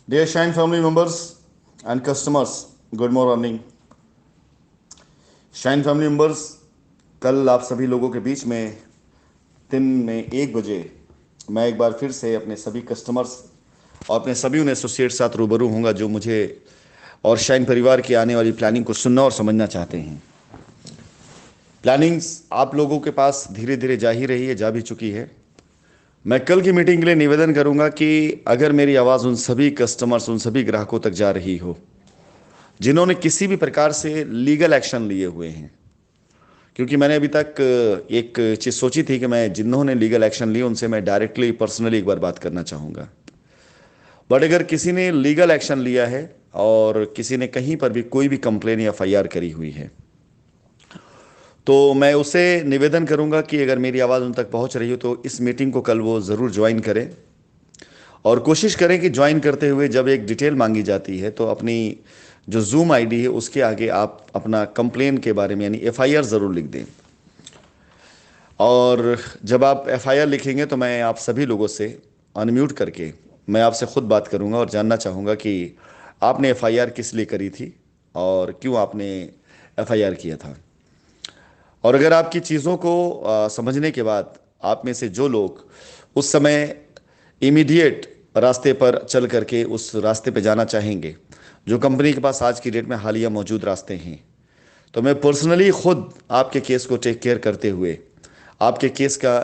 Dear Shine family members and customers, good morning. Shine family members, कल आप सभी लोगों के बीच में दिन में 1 बजे मैं एक बार फिर से अपने सभी कस्टमर्स और अपने सभी उन एसोसिएट साथ रूबरू होऊंगा जो मुझे और शाइन परिवार की आने वाली प्लानिंग को सुनना और समझना चाहते हैं। प्लानिंग्स आप लोगों के पास धीरे धीरे जा ही रही है, जा भी चुकी है। मैं कल की मीटिंग के लिए निवेदन करूंगा कि अगर मेरी आवाज़ उन सभी कस्टमर्स, उन सभी ग्राहकों तक जा रही हो जिन्होंने किसी भी प्रकार से लीगल एक्शन लिए हुए हैं, क्योंकि मैंने अभी तक एक चीज़ सोची थी कि मैं जिन्होंने लीगल एक्शन लिए उनसे मैं डायरेक्टली पर्सनली एक बार बात करना चाहूँगा। बट अगर किसी ने लीगल एक्शन लिया है और किसी ने कहीं पर भी कोई भी कंप्लेन या एफआईआर करी हुई है, तो मैं उसे निवेदन करूंगा कि अगर मेरी आवाज़ उन तक पहुंच रही हो तो इस मीटिंग को कल वो ज़रूर ज्वाइन करें और कोशिश करें कि ज्वाइन करते हुए जब एक डिटेल मांगी जाती है तो अपनी जो जूम आईडी है उसके आगे आप अपना कंप्लेन के बारे में यानी एफआईआर ज़रूर लिख दें। और जब आप एफआईआर लिखेंगे तो मैं आप सभी लोगों से अनम्यूट करके मैं आपसे खुद बात करूंगा और जानना चाहूँगा कि आपने एफआईआर किस लिए करी थी और क्यों आपने एफआईआर किया था। और अगर आपकी चीज़ों को समझने के बाद आप में से जो लोग उस समय इमीडिएट रास्ते पर चल करके उस रास्ते पे जाना चाहेंगे जो कंपनी के पास आज की डेट में हालिया मौजूद रास्ते हैं, तो मैं पर्सनली खुद आपके केस को टेक केयर करते हुए आपके केस का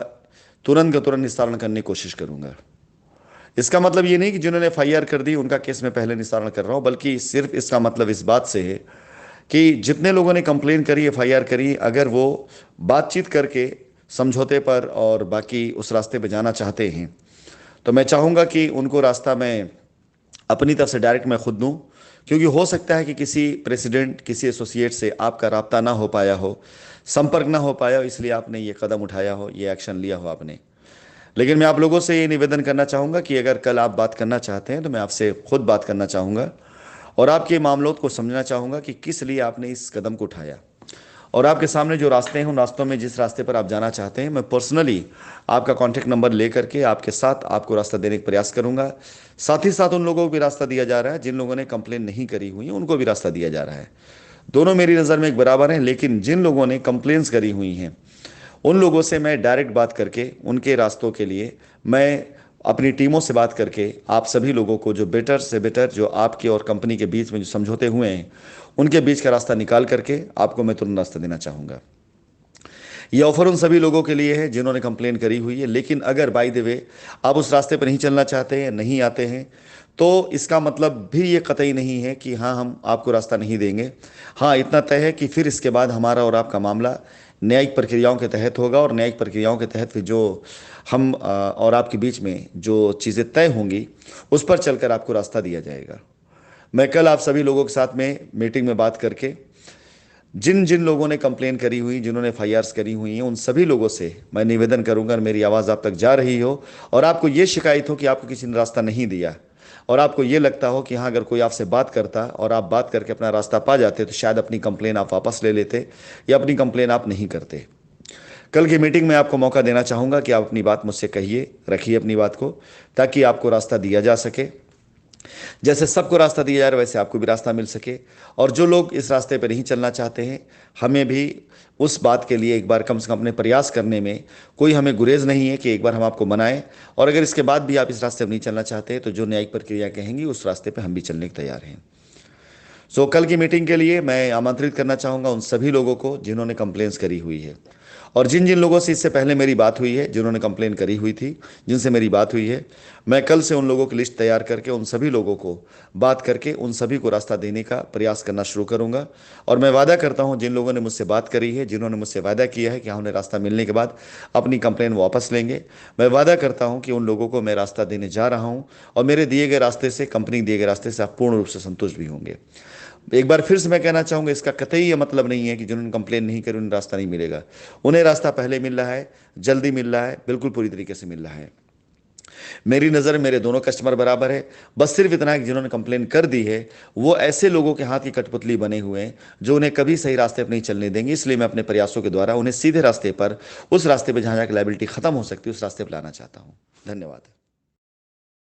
तुरंत का तुरंत निस्तारण करने की कोशिश करूंगा। इसका मतलब ये नहीं कि जिन्होंने एफआईआर कर दी उनका केस मैं पहले निस्तारण कर रहा हूं, बल्कि सिर्फ इसका मतलब इस बात से है कि जितने लोगों ने कंप्लेन करी, एफआईआर करी, अगर वो बातचीत करके समझौते पर और बाकी उस रास्ते पे जाना चाहते हैं तो मैं चाहूँगा कि उनको रास्ता मैं अपनी तरफ से डायरेक्ट मैं खुद दूँ, क्योंकि हो सकता है कि किसी प्रेसिडेंट, किसी एसोसिएट से आपका राब्ता ना हो पाया हो, संपर्क ना हो पाया हो, इसलिए आपने ये कदम उठाया हो, ये एक्शन लिया हो आपने। लेकिन मैं आप लोगों से ये निवेदन करना चाहूँगा कि अगर कल आप बात करना चाहते हैं तो मैं आपसे खुद बात करना चाहूँगा और आपके मामलों को समझना चाहूँगा कि किस लिए आपने इस कदम को उठाया। और आपके सामने जो रास्ते हैं उन रास्तों में जिस रास्ते पर आप जाना चाहते हैं मैं पर्सनली आपका कॉन्टैक्ट नंबर लेकर के आपके साथ आपको रास्ता देने का प्रयास करूंगा। साथ ही साथ उन लोगों को भी रास्ता दिया जा रहा है जिन लोगों ने कंप्लेन नहीं करी हुई है, उनको भी रास्ता दिया जा रहा है। दोनों मेरी नज़र में एक बराबर हैं, लेकिन जिन लोगों ने कंप्लेंट्स करी हुई हैं उन लोगों से मैं डायरेक्ट बात करके उनके रास्तों के लिए मैं अपनी टीमों से बात करके आप सभी लोगों को जो बेटर से बेटर, जो आपके और कंपनी के बीच में जो समझौते हुए हैं उनके बीच का रास्ता निकाल करके आपको मैं तुरंत रास्ता देना चाहूँगा। ये ऑफर उन सभी लोगों के लिए है जिन्होंने कंप्लेन करी हुई है, लेकिन अगर बाय द वे आप उस रास्ते पर नहीं चलना चाहते हैं, नहीं आते हैं, तो इसका मतलब भी ये कतई नहीं है कि हाँ हम आपको रास्ता नहीं देंगे। हाँ, इतना तय है कि फिर इसके बाद हमारा और आपका मामला न्यायिक प्रक्रियाओं के तहत होगा और न्यायिक प्रक्रियाओं के तहत फिर जो हम और आपके बीच में जो चीज़ें तय होंगी उस पर चलकर आपको रास्ता दिया जाएगा। मैं कल आप सभी लोगों के साथ में मीटिंग में बात करके जिन जिन लोगों ने कंप्लेन करी हुई, जिन्होंने एफआईआर्स करी हुई हैं, उन सभी लोगों से मैं निवेदन करूंगा और मेरी आवाज़ आप तक जा रही हो और आपको ये शिकायत हो कि आपको किसी ने रास्ता नहीं दिया और आपको ये लगता हो कि हाँ अगर कोई आपसे बात करता और आप बात करके अपना रास्ता पा जाते तो शायद अपनी कंप्लेन आप वापस ले लेते या अपनी कंप्लेन आप नहीं करते। कल की मीटिंग में आपको मौका देना चाहूँगा कि आप अपनी बात मुझसे कहिए, रखिए अपनी बात को, ताकि आपको रास्ता दिया जा सके। जैसे सबको रास्ता दिया जा रहा है वैसे आपको भी रास्ता मिल सके। और जो लोग इस रास्ते पर नहीं चलना चाहते हैं, हमें भी उस बात के लिए एक बार कम से कम अपने प्रयास करने में कोई हमें गुरेज नहीं है कि एक बार हम आपको मनाएं। और अगर इसके बाद भी आप इस रास्ते पर नहीं चलना चाहते हैं तो जो न्यायिक प्रक्रिया कहेंगी उस रास्ते पर हम भी चलने को तैयार हैं। सो कल की मीटिंग के लिए मैं आमंत्रित करना चाहूँगा उन सभी लोगों को जिन्होंने कंप्लेंट्स करी हुई है और जिन जिन लोगों से इससे पहले मेरी बात हुई है, जिन्होंने कंप्लेन करी हुई थी, जिनसे मेरी बात हुई है, मैं कल से उन लोगों की लिस्ट तैयार करके उन सभी लोगों को बात करके उन सभी को रास्ता देने का प्रयास करना शुरू करूंगा। और मैं वादा करता हूं जिन लोगों ने मुझसे बात करी है, जिन्होंने मुझसे वादा किया है कि हाँ उन्हें रास्ता मिलने के बाद अपनी कंप्लेन वापस लेंगे, मैं वादा करता हूँ कि उन लोगों को मैं रास्ता देने जा रहा हूँ और मेरे दिए गए रास्ते से, कंपनी दिए गए रास्ते से आप पूर्ण रूप से संतुष्ट भी होंगे। एक बार फिर से मैं कहना चाहूँगा, इसका कतई ये मतलब नहीं है कि जिन्होंने कंप्लेन नहीं करी उन्हें रास्ता नहीं मिलेगा। उन्हें रास्ता पहले मिल रहा है, जल्दी मिल रहा है, बिल्कुल पूरी तरीके से मिल रहा है। मेरी नज़र में मेरे दोनों कस्टमर बराबर है। बस सिर्फ इतना है कि जिन्होंने कंप्लेन कर दी है वो ऐसे लोगों के हाथ की कठपुतली बने हुए हैं जो उन्हें कभी सही रास्ते पर नहीं चलने देंगे। इसलिए मैं अपने प्रयासों के द्वारा उन्हें सीधे रास्ते पर, उस रास्ते पर जहाँ जाकर लायबिलिटी खत्म हो सकती है, उस रास्ते पर लाना चाहता हूँ। धन्यवाद।